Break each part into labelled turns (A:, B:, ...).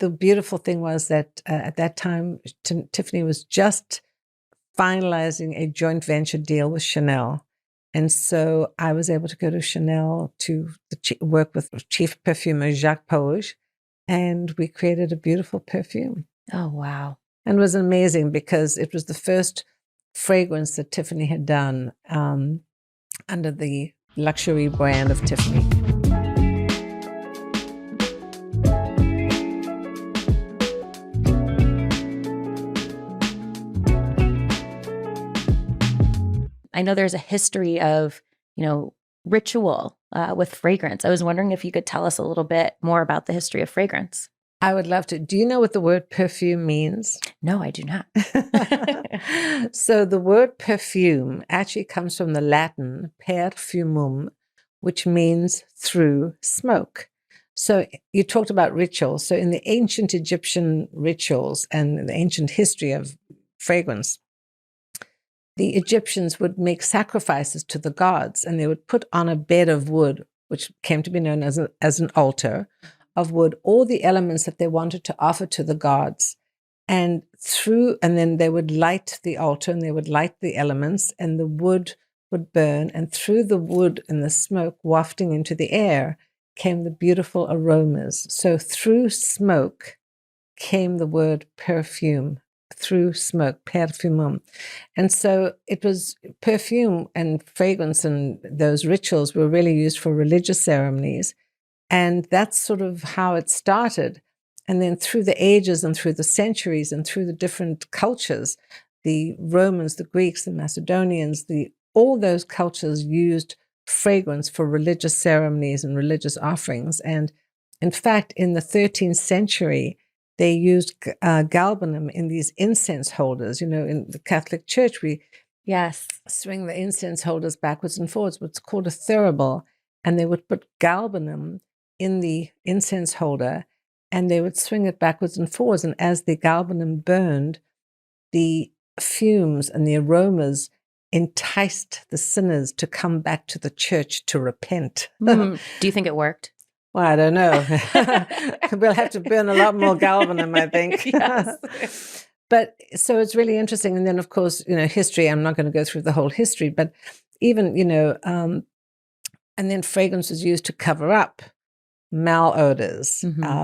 A: the beautiful thing was that at that time, Tiffany was just finalizing a joint venture deal with Chanel. And so I was able to go to Chanel to work with chief perfumer Jacques Polge, and we created a beautiful perfume.
B: Oh, wow.
A: And it was amazing because it was the first fragrance that Tiffany had done under the luxury brand of Tiffany.
B: I know there's a history of, ritual with fragrance. I was wondering if you could tell us a little bit more about the history of fragrance.
A: I would love to. Do you know what the word perfume means?
B: No, I do not.
A: So the word perfume actually comes from the Latin perfumum, which means through smoke. So you talked about rituals. So in the ancient Egyptian rituals and the ancient history of fragrance, the Egyptians would make sacrifices to the gods, and they would put on a bed of wood, which came to be known as an altar of wood, all the elements that they wanted to offer to the gods. And then they would light the altar and they would light the elements, and the wood would burn. And through the wood and the smoke wafting into the air came the beautiful aromas. So through smoke came the word perfume. Through smoke, perfumum. And so it was perfume and fragrance, and those rituals were really used for religious ceremonies. And that's sort of how it started. And then through the ages and through the centuries and through the different cultures, the Romans, the Greeks, the Macedonians, all those cultures used fragrance for religious ceremonies and religious offerings. And in fact, in the 13th century, they used galbanum in these incense holders. In the Catholic Church, we swing the incense holders backwards and forwards, what's called a thurible. And they would put galbanum in the incense holder, and they would swing it backwards and forwards. And as the galbanum burned, the fumes and the aromas enticed the sinners to come back to the church to repent.
B: Do you think it worked?
A: Well, I don't know. We'll have to burn a lot more galbanum, I think.
B: Yes.
A: But so it's really interesting. And then, of course, history, I'm not going to go through the whole history, but even, and then fragrance was used to cover up malodors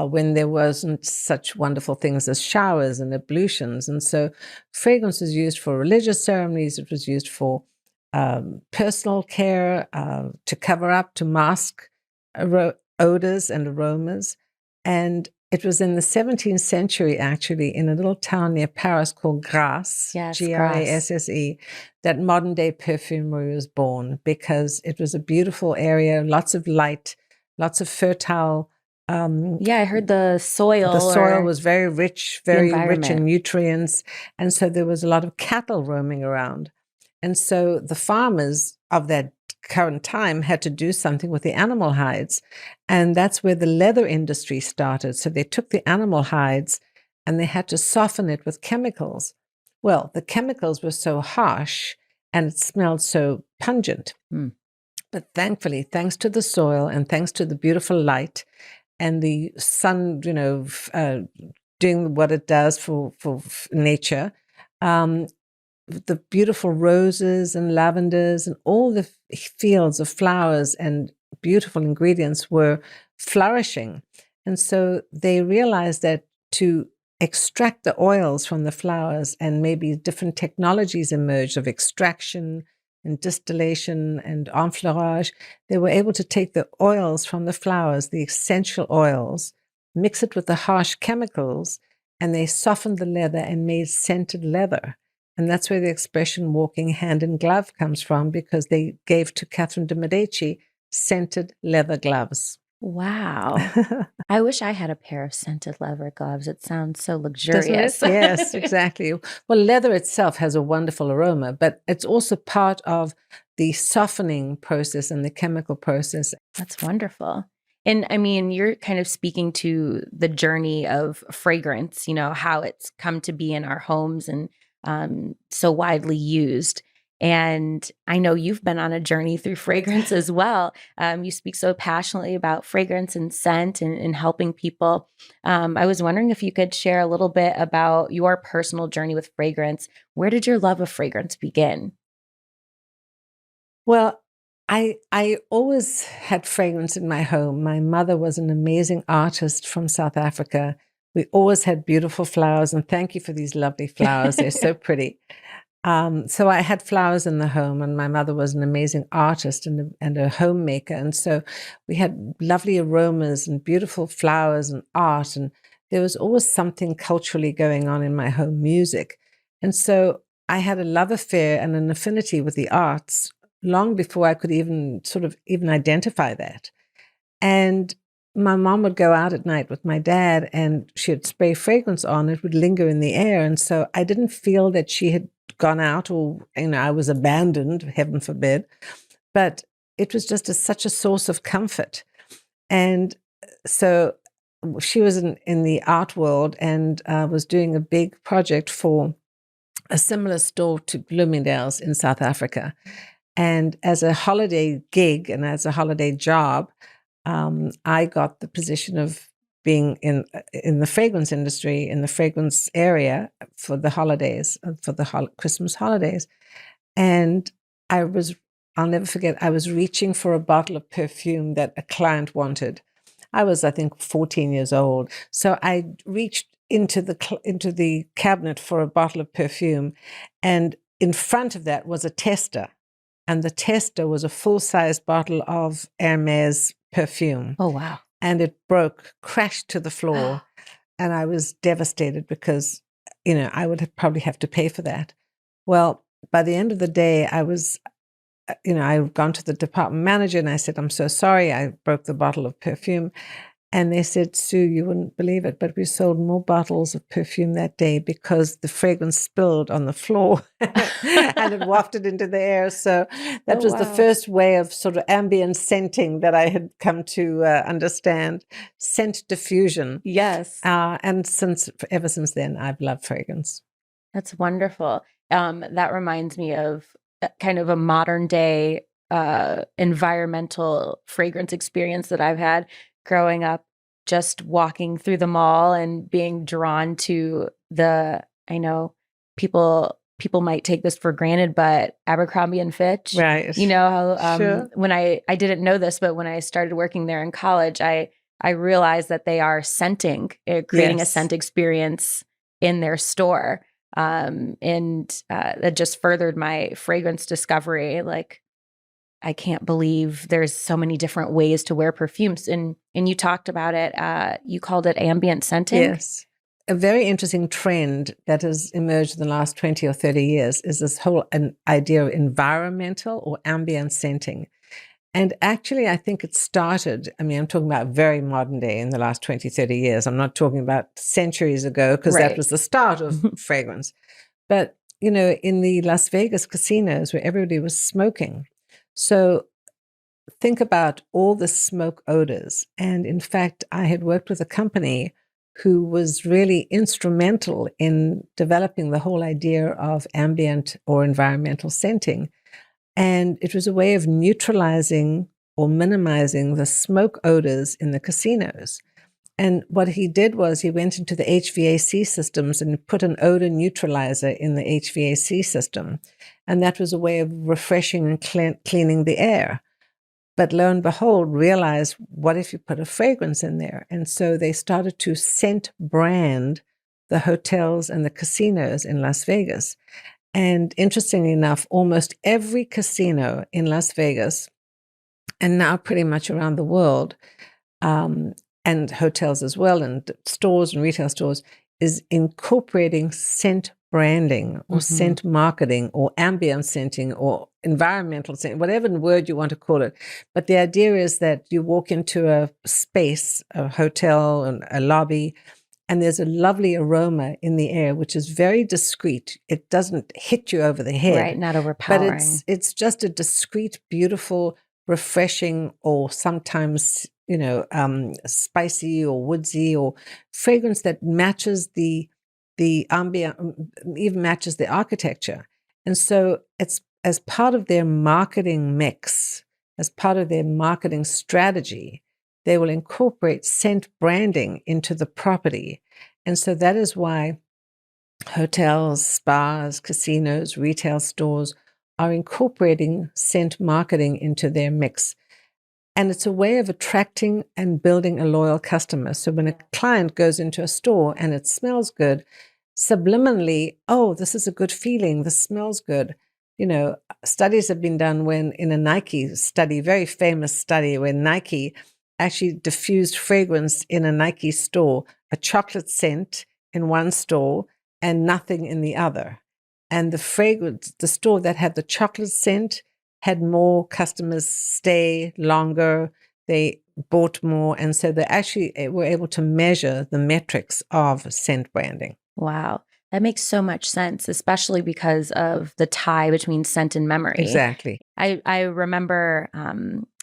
A: when there wasn't such wonderful things as showers and ablutions. And so fragrance was used for religious ceremonies. It was used for personal care, to cover up, to mask odors and aromas. And it was in the 17th century, actually, in a little town near Paris called Grasse, Grasse, that modern day perfumery was born, because it was a beautiful area, lots of light, lots of fertile.
B: I heard the soil.
A: The soil was very rich in nutrients. And so there was a lot of cattle roaming around. And so the farmers of that current time had to do something with the animal hides. And that's where the leather industry started. So they took the animal hides and they had to soften it with chemicals. Well, the chemicals were so harsh and it smelled so pungent. But thankfully, thanks to the soil and thanks to the beautiful light and the sun, doing what it does for nature, the beautiful roses and lavenders and all the fields of flowers and beautiful ingredients were flourishing. And so they realized that to extract the oils from the flowers, and maybe different technologies emerged of extraction and distillation and enfleurage, they were able to take the oils from the flowers, the essential oils, mix it with the harsh chemicals, and they softened the leather and made scented leather. And that's where the expression walking hand in glove comes from, because they gave to Catherine de Medici scented leather gloves.
B: Wow. I wish I had a pair of scented leather gloves. It sounds so luxurious.
A: Yes, exactly. Well, leather itself has a wonderful aroma, but it's also part of the softening process and the chemical process.
B: That's wonderful. And I mean, you're kind of speaking to the journey of fragrance, how it's come to be in our homes and so widely used. And I know you've been on a journey through fragrance as well. You speak so passionately about fragrance and scent and helping people. I was wondering if you could share a little bit about your personal journey with fragrance. Where did your love of fragrance begin?
A: Well, I always had fragrance in my home. My mother was an amazing artist from South Africa. We always had beautiful flowers, and thank you for these lovely flowers. They're so pretty. So I had flowers in the home, and my mother was an amazing artist and a homemaker. And so we had lovely aromas and beautiful flowers and art. And there was always something culturally going on in my home, music. And so I had a love affair and an affinity with the arts long before I could even identify that. And my mom would go out at night with my dad, and she'd spray fragrance on. It would linger in the air. And so I didn't feel that she had gone out, or I was abandoned, heaven forbid. But it was just such a source of comfort. And so she was in the art world and was doing a big project for a similar store to Bloomingdale's in South Africa. And as a holiday gig and as a holiday job, I got the position of being in the fragrance industry, in the fragrance area for the holidays, for the Christmas holidays. And I'll never forget, I was reaching for a bottle of perfume that a client wanted. I was, I think, 14 years old. So I reached into the cabinet for a bottle of perfume, and in front of that was a tester. And the tester was a full-size bottle of Hermes perfume.
B: Oh, wow.
A: And it crashed to the floor. And I was devastated because, I would probably have to pay for that. Well, by the end of the day, I'd gone to the department manager and I said, I'm so sorry, I broke the bottle of perfume. And they said, Sue, you wouldn't believe it, but we sold more bottles of perfume that day because the fragrance spilled on the floor and it wafted into the air. So that was the first way of sort of ambient scenting that I had come to understand, scent diffusion.
B: Yes.
A: And ever since then, I've loved fragrance.
B: That's wonderful. That reminds me of kind of a modern day environmental fragrance experience that I've had growing up, just walking through the mall and being drawn to I know people might take this for granted, but Abercrombie and Fitch,
A: right?
B: How
A: sure.
B: When I didn't know this, but when I started working there in college, I realized that they are scenting, creating a scent experience in their store. And that just furthered my fragrance discovery. Like, I can't believe there's so many different ways to wear perfumes. And you talked about it. You called it ambient scenting.
A: Yes. A very interesting trend that has emerged in the last 20 or 30 years is this whole idea of environmental or ambient scenting. And actually, I think it started, I'm talking about very modern day in the last 20, 30 years. I'm not talking about centuries ago, because that was the start of fragrance. But, in the Las Vegas casinos where everybody was smoking. So think about all the smoke odors. And in fact, I had worked with a company who was really instrumental in developing the whole idea of ambient or environmental scenting. And it was a way of neutralizing or minimizing the smoke odors in the casinos. And what he did was he went into the HVAC systems and put an odor neutralizer in the HVAC system. And that was a way of refreshing and cleaning the air. But lo and behold, realized, what if you put a fragrance in there? And so they started to scent brand the hotels and the casinos in Las Vegas. And interestingly enough, almost every casino in Las Vegas, and now pretty much around the world, and hotels as well, and stores and retail stores, is incorporating scent branding or scent marketing or ambient scenting or environmental scenting, whatever word you want to call it. But the idea is that you walk into a space, a hotel, and a lobby, and there's a lovely aroma in the air, which is very discreet. It doesn't hit you over the head.
B: Right, not overpowering.
A: But it's just a discreet, beautiful, refreshing, or sometimes, spicy or woodsy, or fragrance that matches the ambient, even matches the architecture. And so it's as part of their marketing mix, as part of their marketing strategy, they will incorporate scent branding into the property. And so that is why hotels, spas, casinos, retail stores are incorporating scent marketing into their mix. And it's a way of attracting and building a loyal customer. So when a client goes into a store and it smells good, subliminally, oh, this is a good feeling, this smells good. You know, studies have been done when in a Nike study, very famous study, where Nike actually diffused fragrance in a Nike store, a chocolate scent in one store and nothing in the other. And the fragrance, the store that had the chocolate scent had more customers stay longer, they bought more. And so they actually were able to measure the metrics of scent branding.
B: Wow. That makes so much sense, especially because of the tie between scent and memory.
A: Exactly.
B: I remember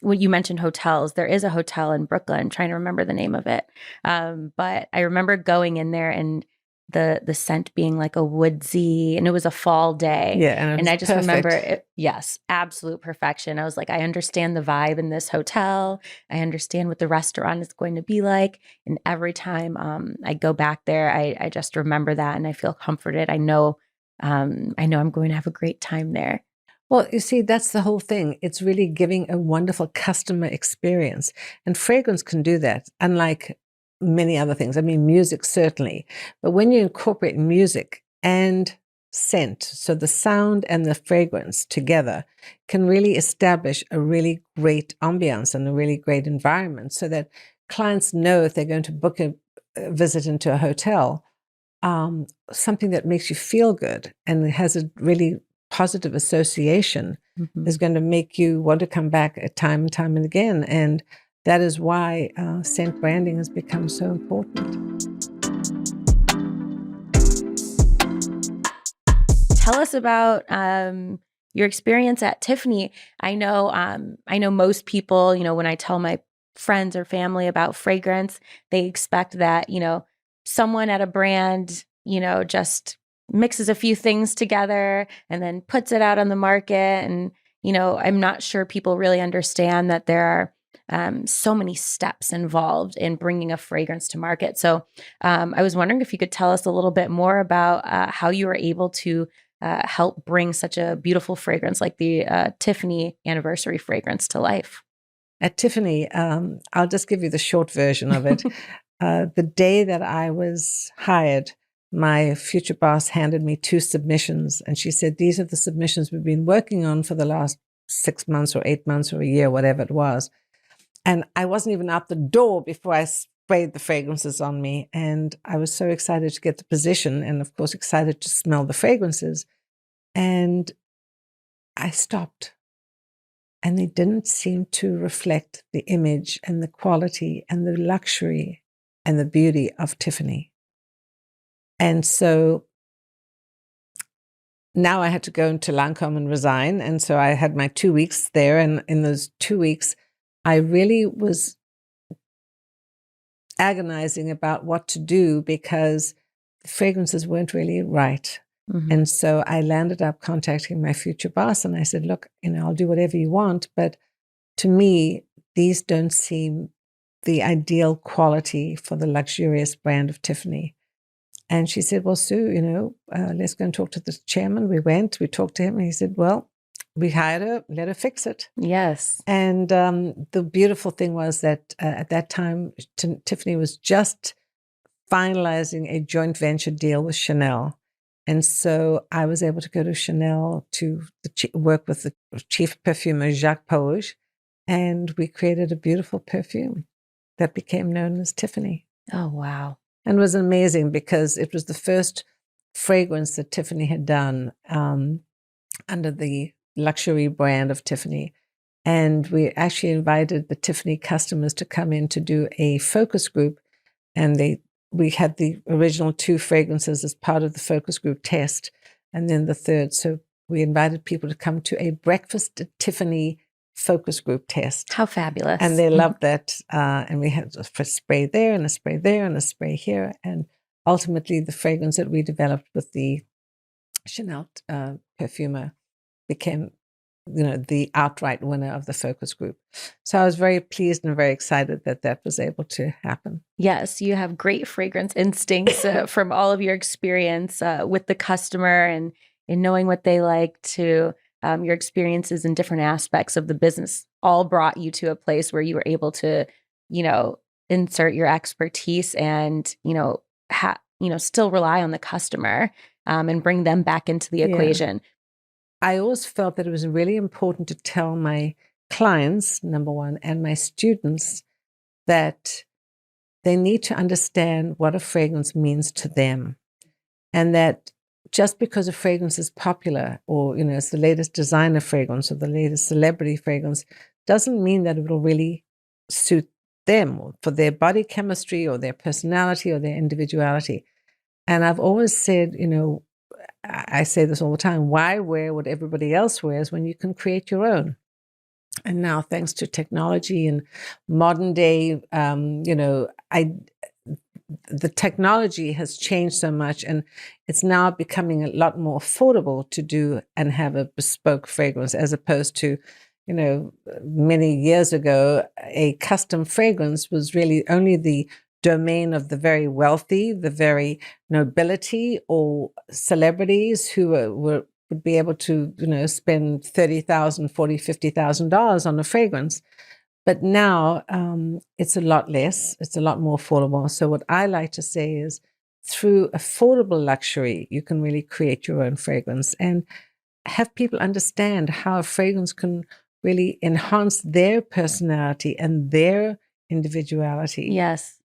B: when you mentioned hotels, there is a hotel in Brooklyn, I'm trying to remember the name of it. But I remember going in there and the scent being like a woodsy, and it was a fall day.
A: Yeah,
B: and I just
A: perfect.
B: remember it, yes, absolute perfection. I was like, I understand the vibe in this hotel. I understand what the restaurant is going to be like. And every time I go back there, I just remember that and I feel comforted. I know I'm going to have a great time there.
A: Well, you see, that's the whole thing. It's really giving a wonderful customer experience. And fragrance can do that, unlike many other things. I mean, music certainly. But when you incorporate music and scent, so the sound and the fragrance together can really establish a really great ambiance and a really great environment, so that clients know if they're going to book a visit into a hotel, something that makes you feel good and has a really positive association is going to make you want to come back time and time and again. And that is why scent branding has become so important.
B: Tell us about your experience at Tiffany. I know most people, you know, when I tell my friends or family about fragrance, they expect that, you know, someone at a brand, you know, just mixes a few things together and then puts it out on the market. And, you know, I'm not sure people really understand that there are so many steps involved in bringing a fragrance to market. So I was wondering if you could tell us a little bit more about how you were able to help bring such a beautiful fragrance like the Tiffany anniversary fragrance to life.
A: At Tiffany, I'll just give you the short version of it. The day that I was hired, my future boss handed me 2 submissions, and she said, these are the submissions we've been working on for the last 6 months or 8 months or a year, whatever it was. And I wasn't even out the door before I sprayed the fragrances on me. And I was so excited to get the position and, of course, excited to smell the fragrances. And I stopped. And they didn't seem to reflect the image and the quality and the luxury and the beauty of Tiffany. And so now I had to go into Lancome and resign. And so I had my 2 weeks there. And in those 2 weeks, I really was agonizing about what to do because the fragrances weren't really right. And so I landed up contacting my future boss and I said, look, you know, I'll do whatever you want, but to me, these don't seem the ideal quality for the luxurious brand of Tiffany. And she said, well, Sue, you know, let's go and talk to the chairman. We talked to him and he said, well, we hired her, let her fix it.
B: Yes.
A: And the beautiful thing was that at that time, Tiffany was just finalizing a joint venture deal with Chanel. And so I was able to go to Chanel to work with the chief perfumer, Jacques Polge, and we created a beautiful perfume that became known as Tiffany.
B: Oh, wow.
A: And it was amazing because it was the first fragrance that Tiffany had done under the luxury brand of Tiffany. And we actually invited the Tiffany customers to come in to do a focus group. And we had the original 2 fragrances as part of the focus group test, and then the third. So we invited people to come to a breakfast at Tiffany focus group test.
B: How fabulous.
A: And they loved that. And we had a spray there and a spray there and a spray here. And ultimately the fragrance that we developed with the Chanel perfumer became, the outright winner of the focus group. So I was very pleased and very excited that that was able to happen.
B: Yes, you have great fragrance instincts from all of your experience with the customer and in knowing what they like, to your experiences in different aspects of the business, all brought you to a place where you were able to, insert your expertise and, still rely on the customer and bring them back into the equation.
A: I always felt that it was really important to tell my clients, number one, and my students that they need to understand what a fragrance means to them. And that just because a fragrance is popular or, it's the latest designer fragrance or the latest celebrity fragrance doesn't mean that it will really suit them or for their body chemistry or their personality or their individuality. And I've always said, I say this all the time, why wear what everybody else wears when you can create your own? And now, thanks to technology and modern day, the technology has changed so much, and it's now becoming a lot more affordable to do and have a bespoke fragrance, as opposed to, many years ago, a custom fragrance was really only the domain of the very wealthy, the very nobility, or celebrities who would be able to, spend $30,000, $40,000, $50,000 on a fragrance. But now it's a lot less. It's a lot more affordable. So what I like to say is, through affordable luxury, you can really create your own fragrance and have people understand how a fragrance can really enhance their personality and their individuality.
B: Yes.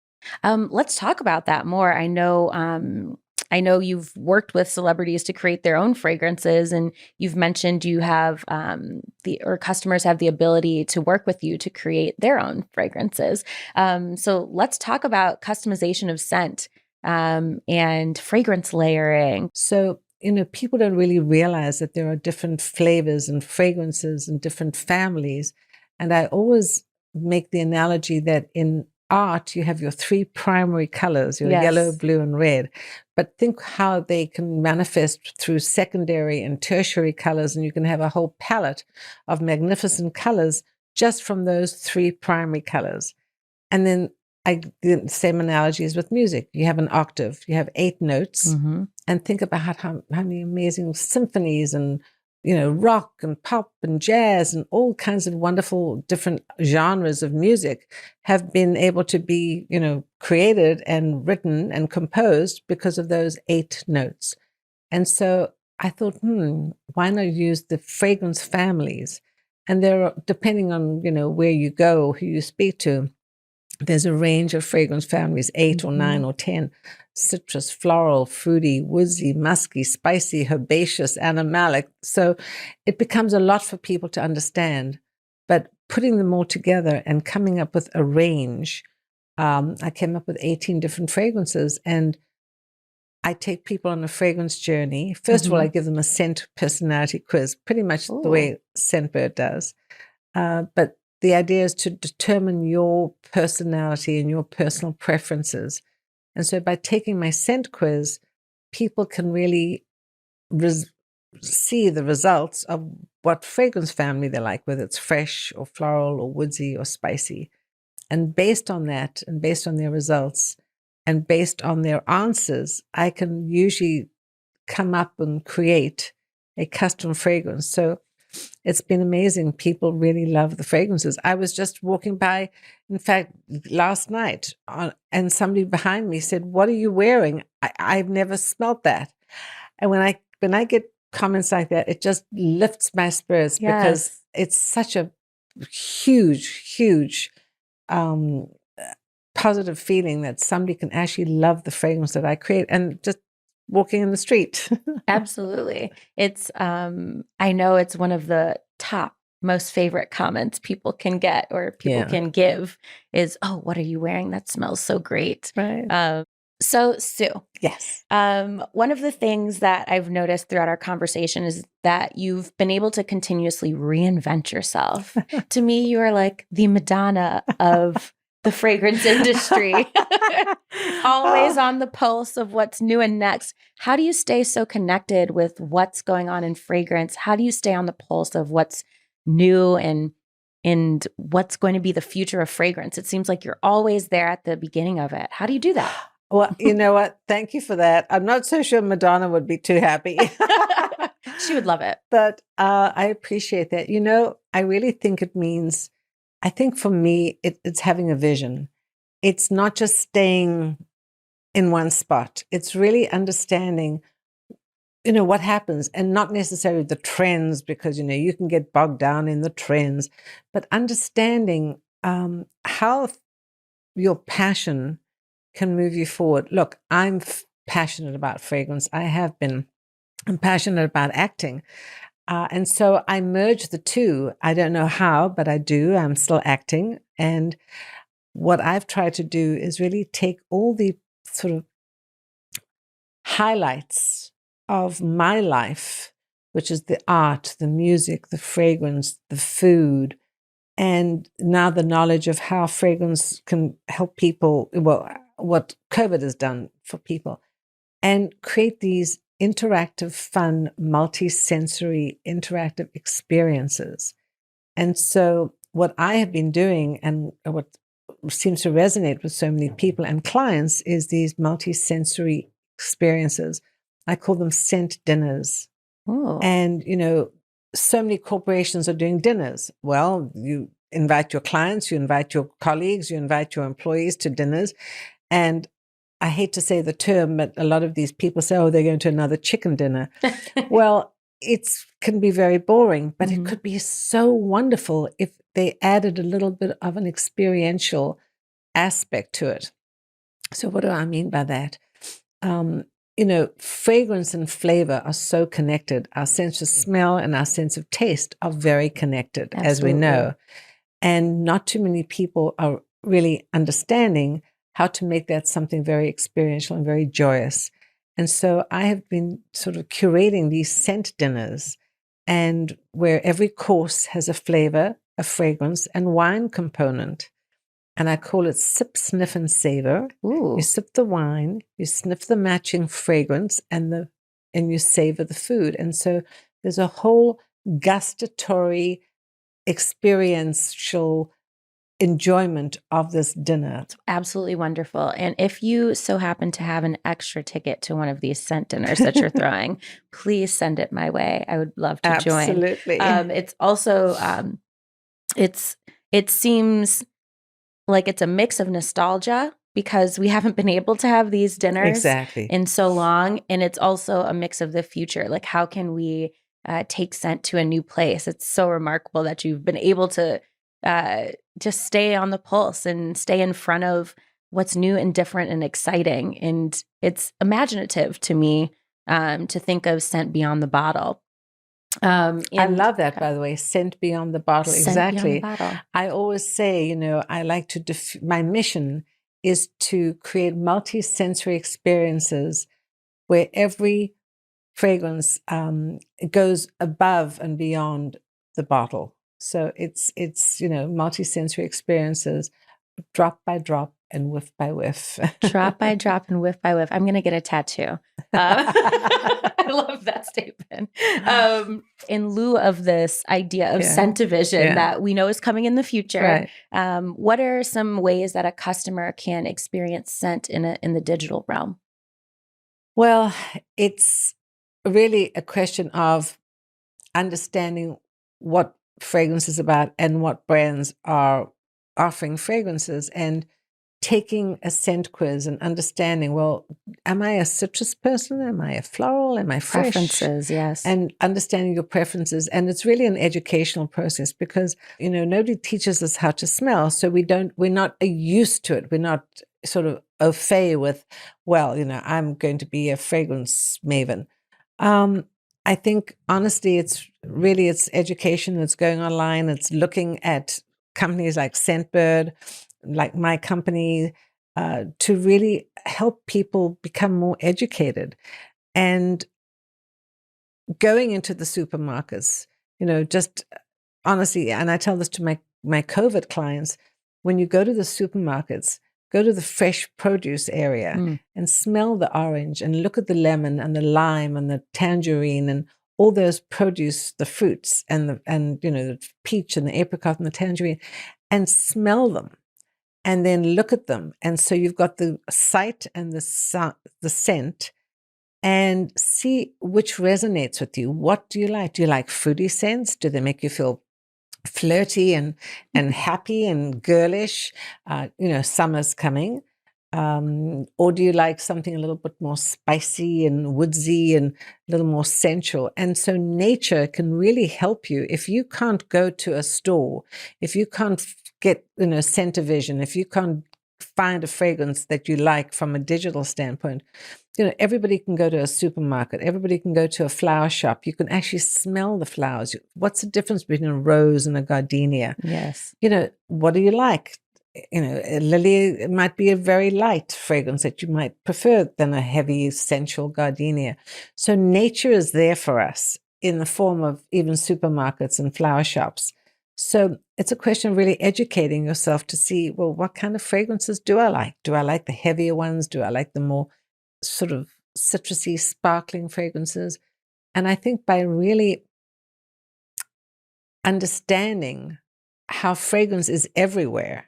B: Let's talk about that more. I know you've worked with celebrities to create their own fragrances, and you've mentioned you have customers have the ability to work with you to create their own fragrances. So let's talk about customization of scent and fragrance layering.
A: So, people don't really realize that there are different flavors and fragrances and different families. And I always make the analogy that in art, you have your three primary colors, your yellow, blue, and red. But think how they can manifest through secondary and tertiary colors, and you can have a whole palette of magnificent colors just from those three primary colors. And then the same analogy is with music. You have an octave, you have 8 notes, and think about how many amazing symphonies and rock and pop and jazz and all kinds of wonderful different genres of music have been able to be, created and written and composed because of those 8 notes. And so I thought, why not use the fragrance families? And there are, depending on, where you go, who you speak to, there's a range of fragrance families, 8 or 9 or 10. Citrus, floral, fruity, woodsy, musky, spicy, herbaceous, animalic. So it becomes a lot for people to understand. But putting them all together and coming up with a range, I came up with 18 different fragrances. And I take people on a fragrance journey. First of all, I give them a scent personality quiz, pretty much the way Scentbird does. But the idea is to determine your personality and your personal preferences. And so by taking my scent quiz, people can really see the results of what fragrance family they like, whether it's fresh or floral or woodsy or spicy. And based on that, and based on their results, and based on their answers, I can usually come up and create a custom fragrance. So it's been amazing. People really love the fragrances. I was just walking by, in fact, last night, and somebody behind me said, "What are you wearing? I've never smelled that." And when I get comments like that, it just lifts my spirits because it's such a huge positive feeling that somebody can actually love the fragrance that I create, and just walking in the street.
B: Absolutely. It's, I know it's one of the top most favorite comments people can get or people can give is, "Oh, what are you wearing? That smells so great."
A: Right.
B: So Sue.
A: Yes.
B: One of the things that I've noticed throughout our conversation is that you've been able to continuously reinvent yourself. To me, you are like the Madonna of the fragrance industry, always on the pulse of what's new and next. How do you stay so connected with what's going on in fragrance? How do you stay on the pulse of what's new and what's going to be the future of fragrance? It seems like you're always there at the beginning of it. How do you do that?
A: Well, you know what? Thank you for that. I'm not so sure Madonna would be too happy.
B: She would love it.
A: But I appreciate that. You know, I really think it means, I think for me, it's having a vision. It's not just staying in one spot. It's really understanding, you know, what happens, and not necessarily the trends, because, you know, you can get bogged down in the trends, but understanding how your passion can move you forward. Look, I'm passionate about fragrance. I have been. I'm passionate about acting. And so I merge the two. I don't know how, but I do. I'm still acting. And what I've tried to do is really take all the sort of highlights of my life, which is the art, the music, the fragrance, the food, and now the knowledge of how fragrance can help people, well, what COVID has done for people, and create these interactive, fun, multi-sensory, interactive experiences. And so what I have been doing, and what seems to resonate with so many people and clients, is these multi-sensory experiences. I call them scent dinners.
B: Ooh.
A: And, you know, so many corporations are doing dinners. Well, you invite your clients, you invite your colleagues, you invite your employees to dinners. And I hate to say the term, but a lot of these people say, oh, they're going to another chicken dinner. Well, it can be very boring, but it could be so wonderful if they added a little bit of an experiential aspect to it. So what do I mean by that? You know, fragrance and flavor are so connected. Our sense of smell and our sense of taste are very connected, as we know. And not too many people are really understanding how to make that something very experiential and very joyous. And so I have been sort of curating these scent dinners, and where every course has a flavor, a fragrance, and wine component. And I call it sip, sniff, and savor.
B: Ooh.
A: You sip the wine, you sniff the matching fragrance, and you savor the food. And so there's a whole gustatory, experiential enjoyment of this dinner.
B: It's absolutely wonderful. And if you so happen to have an extra ticket to one of these scent dinners that you're throwing, please send it my way. I would love to join.
A: Absolutely.
B: It's also it seems like it's a mix of nostalgia, because we haven't been able to have these dinners in so long, and it's also a mix of the future. Like, how can we take scent to a new place? It's so remarkable that you've been able to just stay on the pulse and stay in front of what's new and different and exciting. And it's imaginative to me to think of scent beyond the bottle.
A: I love that, by the way, scent beyond the bottle.
B: Scent
A: Exactly.
B: beyond the bottle.
A: I always say, you know, I like to, my mission is to create multi-sensory experiences where every fragrance goes above and beyond the bottle. So it's you know, multi-sensory experiences, drop by drop and whiff by whiff.
B: Drop by drop and whiff by whiff. I'm going to get a tattoo. I love that statement. In lieu of this idea of scent-o-vision that we know is coming in the future, what are some ways that a customer can experience scent in the digital realm?
A: Well, it's really a question of understanding what fragrance is about and what brands are offering fragrances, and taking a scent quiz and understanding, well, am I a citrus person? Am I a floral? Am I fresh?
B: Preferences, yes.
A: And understanding your preferences. And it's really an educational process, because, you know, nobody teaches us how to smell. So we're not used to it. We're not sort of au fait with, well, you know, I'm going to be a fragrance maven. I think, honestly, it's education that's going online. It's looking at companies like Scentbird, like my company, to really help people become more educated. And going into the supermarkets, you know, just honestly, and I tell this to my COVID clients, when you go to the supermarkets, go to the fresh produce area and smell the orange and look at the lemon and the lime and the tangerine and all those produce, the fruits and the peach and the apricot and the tangerine, and smell them and then look at them. And so you've got the sight and the scent, and see which resonates with you. What do you like? Do you like fruity scents? Do they make you feel flirty and happy and girlish? Summer's coming. Or do you like something a little bit more spicy and woodsy and a little more sensual? And so nature can really help you. If you can't go to a store, if you can't get, scent vision, if you can't find a fragrance that you like from a digital standpoint, everybody can go to a supermarket. Everybody can go to a flower shop. You can actually smell the flowers. What's the difference between a rose and a gardenia?
B: Yes.
A: What do you like? A lily, it might be a very light fragrance that you might prefer than a heavy, sensual gardenia. So nature is there for us in the form of even supermarkets and flower shops. So it's a question of really educating yourself to see, well, what kind of fragrances do I like? Do I like the heavier ones? Do I like the more sort of citrusy, sparkling fragrances? And I think by really understanding how fragrance is everywhere,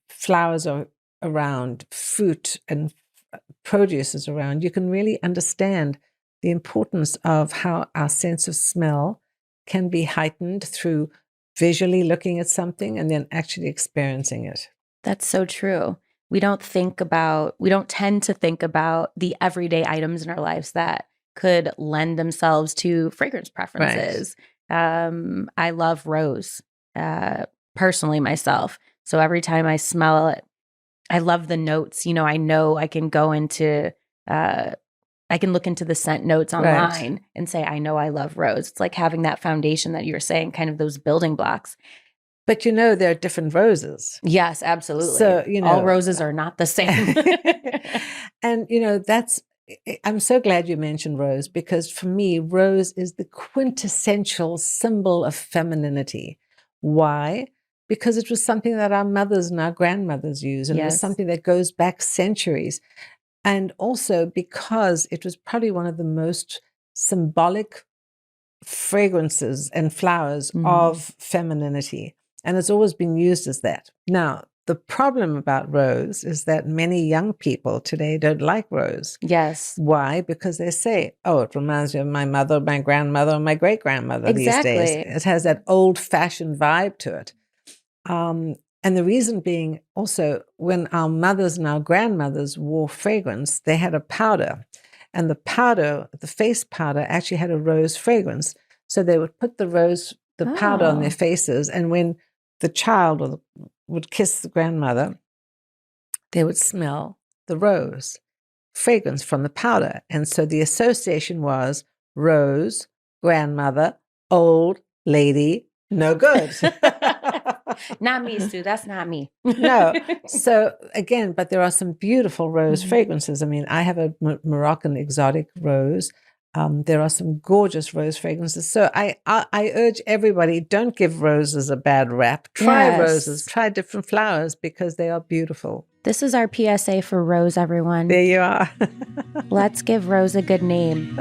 A: flowers are around, fruit and produce is around, you can really understand the importance of how our sense of smell can be heightened through visually looking at something and then actually experiencing it.
B: That's so true. We don't tend to think about the everyday items in our lives that could lend themselves to fragrance preferences. Right. I love rose, personally myself. So every time I smell it, I love the notes. I know I can go into, I can look into the scent notes online and say, I know I love rose. It's like having that foundation that you were saying, kind of those building blocks.
A: But there are different roses.
B: Yes, absolutely.
A: So,
B: all roses are not the same.
A: And, I'm so glad you mentioned rose, because for me, rose is the quintessential symbol of femininity. Why? Because it was something that our mothers and our grandmothers used, and it was something that goes back centuries. And also because it was probably one of the most symbolic fragrances and flowers of femininity. And it's always been used as that. Now, the problem about rose is that many young people today don't like rose.
B: Yes.
A: Why? Because they say, oh, it reminds me of my mother, my grandmother, and my great-grandmother these days. It has that old-fashioned vibe to it. And the reason being also, when our mothers and our grandmothers wore fragrance, they had a powder. And the powder, the face powder, actually had a rose fragrance. So they would put the powder on their faces. And when the child would kiss the grandmother, they would smell the rose fragrance from the powder. And so the association was rose, grandmother, old lady, no good.
B: Not me, Sue. That's not me.
A: No. So again, but there are some beautiful rose fragrances. I mean, I have a Moroccan exotic rose. There are some gorgeous rose fragrances. So I urge everybody, don't give roses a bad rap. Try roses, try different flowers, because they are beautiful.
B: This is our PSA for rose, everyone.
A: There you are.
B: Let's give rose a good name.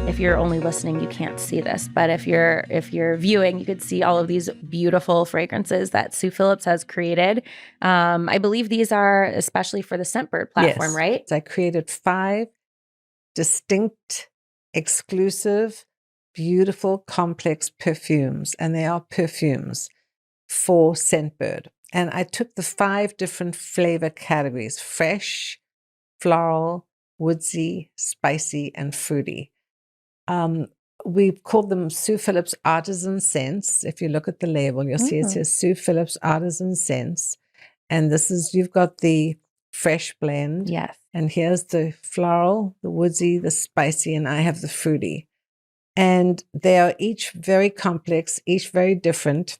B: If you're only listening, you can't see this, but if you're viewing, you could see all of these beautiful fragrances that Sue Phillips has created. I believe these are especially for the Scentbird platform, right?
A: So I created 5 distinct, exclusive, beautiful, complex perfumes, and they are perfumes for Scentbird. And I took the 5 different flavor categories: fresh, floral, woodsy, spicy, and fruity. We called them Sue Phillips Artisan Scents. If you look at the label, you'll see it says Sue Phillips Artisan Scents. And you've got the fresh blend.
B: Yes.
A: And here's the floral, the woodsy, the spicy, and I have the fruity. And they are each very complex, each very different.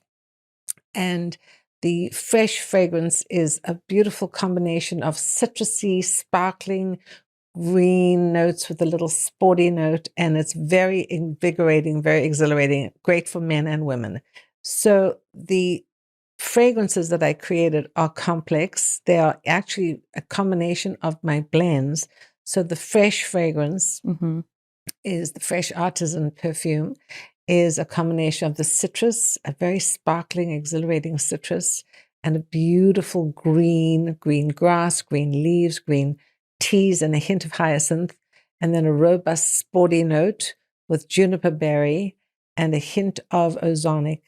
A: And the fresh fragrance is a beautiful combination of citrusy, sparkling, green notes with a little sporty note, and it's very invigorating, very exhilarating, great for men and women. So the fragrances that I created are complex. They are actually a combination of my blends. So the fresh fragrance is the fresh artisan perfume, is a combination of the citrus, a very sparkling, exhilarating citrus, and a beautiful green grass, green leaves, green teas, and a hint of hyacinth, and then a robust sporty note with juniper berry and a hint of ozonic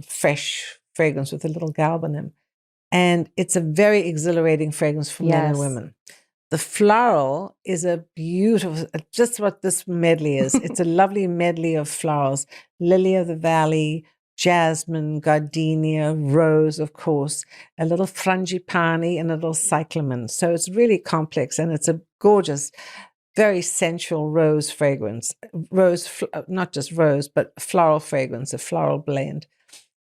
A: fresh fragrance with a little galbanum. And it's a very exhilarating fragrance for men and women. The floral is a beautiful, just what this medley is. It's a lovely medley of flowers: lily of the valley, jasmine, gardenia, rose, of course, a little frangipani, and a little cyclamen. So it's really complex, and it's a gorgeous, very sensual rose fragrance. Not just rose, but floral fragrance, a floral blend.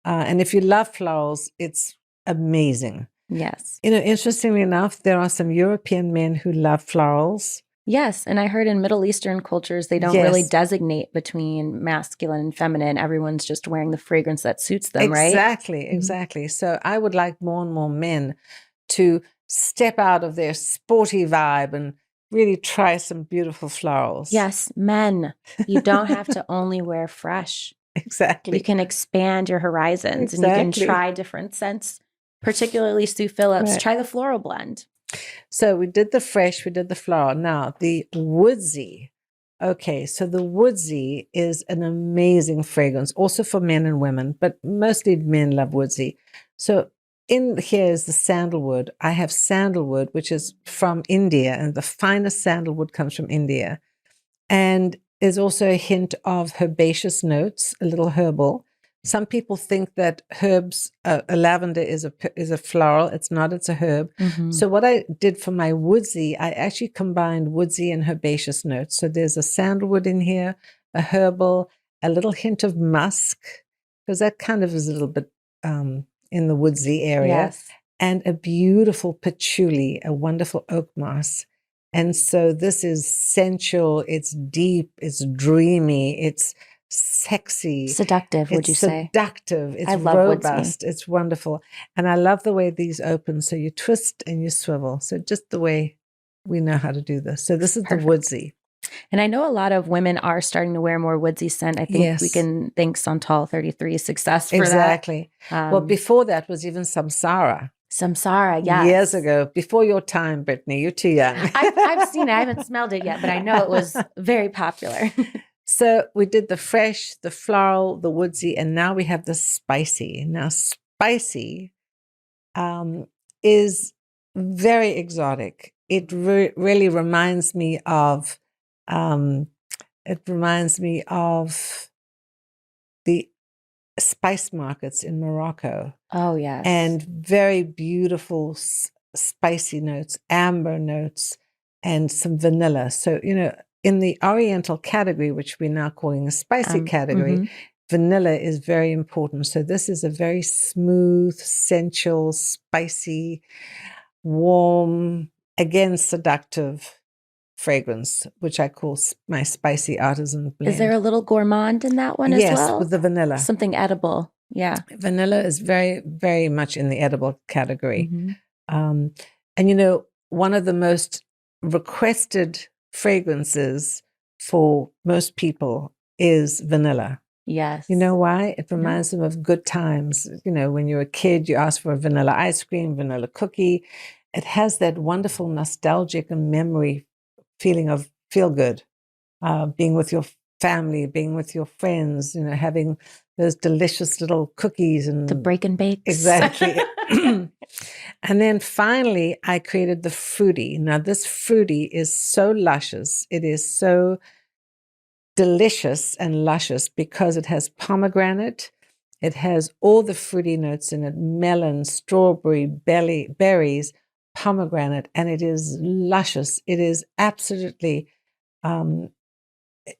A: And if you love florals, it's amazing.
B: Yes.
A: Interestingly enough, there are some European men who love florals.
B: Yes. And I heard in Middle Eastern cultures, they don't really designate between masculine and feminine. Everyone's just wearing the fragrance that suits them, right?
A: Exactly. So I would like more and more men to step out of their sporty vibe and really try some beautiful florals.
B: Yes, men. You don't have to only wear fresh.
A: Exactly.
B: You can expand your horizons and you can try different scents. Particularly Sue Phillips, try the floral blend.
A: So we did the fresh, we did the floral. Now the Woodsy. Okay, so the Woodsy is an amazing fragrance, also for men and women, but mostly men love Woodsy. So in here is the sandalwood. I have sandalwood, which is from India, and the finest sandalwood comes from India. And there's also a hint of herbaceous notes, a little herbal. Some people think that herbs, a lavender is a floral. It's not, it's a herb. So what I did for my Woodsy, I actually combined Woodsy and herbaceous notes. So there's a sandalwood in here, a herbal, a little hint of musk, because that kind of is a little bit in the Woodsy area, and a beautiful patchouli, a wonderful oak moss. And so this is sensual, it's deep, it's dreamy, it's sexy.
B: Seductive, would you say?
A: Seductive. It's robust. Woodsy. It's wonderful. And I love the way these open. So you twist and you swivel. So just the way we know how to do this. So this is the Woodsy.
B: And I know a lot of women are starting to wear more Woodsy scent. I think we can thank Santal 33's success for that.
A: Exactly. Well, before that was even Samsara.
B: Samsara, yes.
A: Years ago, before your time, Brittney. You're too young.
B: I've seen it. I haven't smelled it yet, but I know it was very popular.
A: So we did the fresh, the floral, the Woodsy, and now we have the spicy. Now, spicy is very exotic. It really reminds me of the spice markets in Morocco.
B: Oh, yes.
A: And very beautiful spicy notes, amber notes, and some vanilla. So, in the Oriental category, which we're now calling a spicy category, vanilla is very important. So this is a very smooth, sensual, spicy, warm, again, seductive fragrance, which I call my spicy artisan blend.
B: Is there a little gourmand in that one as well?
A: Yes, with the vanilla.
B: Something edible. Yeah.
A: Vanilla is very, very much in the edible category. And, one of the most requested fragrances for most people is vanilla.
B: Yes.
A: You know why? It reminds them of good times. When you're a kid, you ask for a vanilla ice cream, vanilla cookie. It has that wonderful nostalgic and memory feeling of feel good, being with your family, being with your friends, having those delicious little cookies and
B: the break and bakes.
A: Exactly. And then finally, I created the fruity. Now, this fruity is so luscious. It is so delicious and luscious because it has pomegranate. It has all the fruity notes in it: melon, strawberry, berries, pomegranate, and it is luscious. It is absolutely,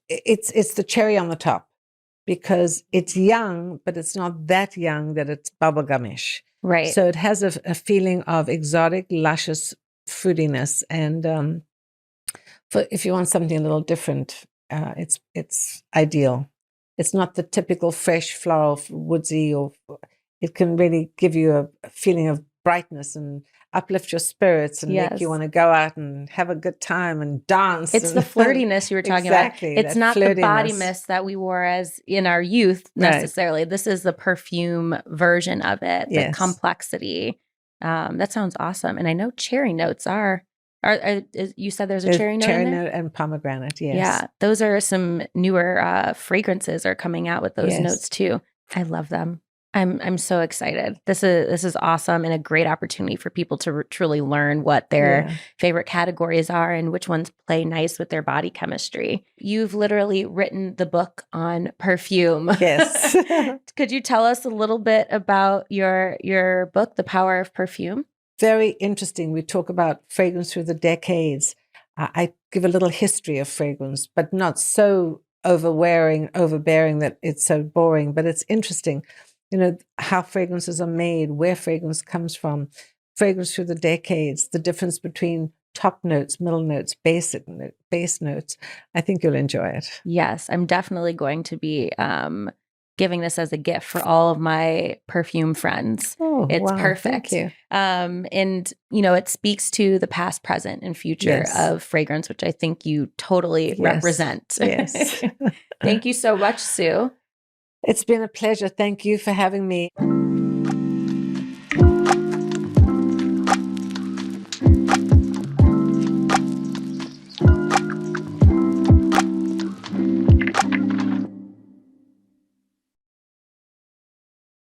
A: it's the cherry on the top because it's young, but it's not that young that it's bubblegumish.
B: Right.
A: So it has a feeling of exotic, luscious fruitiness. And if you want something a little different, it's ideal. It's not the typical fresh floral woodsy, or it can really give you a feeling of brightness and uplift your spirits and make you want to go out and have a good time and dance.
B: It's the flirtiness you were talking about. It's not the body mist that we wore as in our youth necessarily. Right. This is the perfume version of it, the complexity. That sounds awesome. And I know cherry notes are you said there's a cherry note in there?
A: Cherry note and pomegranate, yes.
B: Yeah, those are some newer fragrances are coming out with those notes too. I love them. I'm so excited. This is awesome and a great opportunity for people to truly learn what their favorite categories are and which ones play nice with their body chemistry. You've literally written the book on perfume.
A: Yes.
B: Could you tell us a little bit about your book, The Power of Perfume?
A: Very interesting. We talk about fragrance through the decades. I give a little history of fragrance, but not so overbearing that it's so boring, but it's interesting. You know, how fragrances are made, where fragrance comes from, fragrance through the decades, the difference between top notes, middle notes, base notes. I think you'll enjoy it. Yes,
B: I'm definitely going to be giving this as a gift for all of my perfume friends.
A: Oh,
B: it's perfect.
A: Thank you.
B: And, you know, it speaks to the past, present, and future of fragrance, which I think you totally represent.
A: Yes.
B: Thank you so much, Sue.
A: It's been a pleasure. Thank you for having me.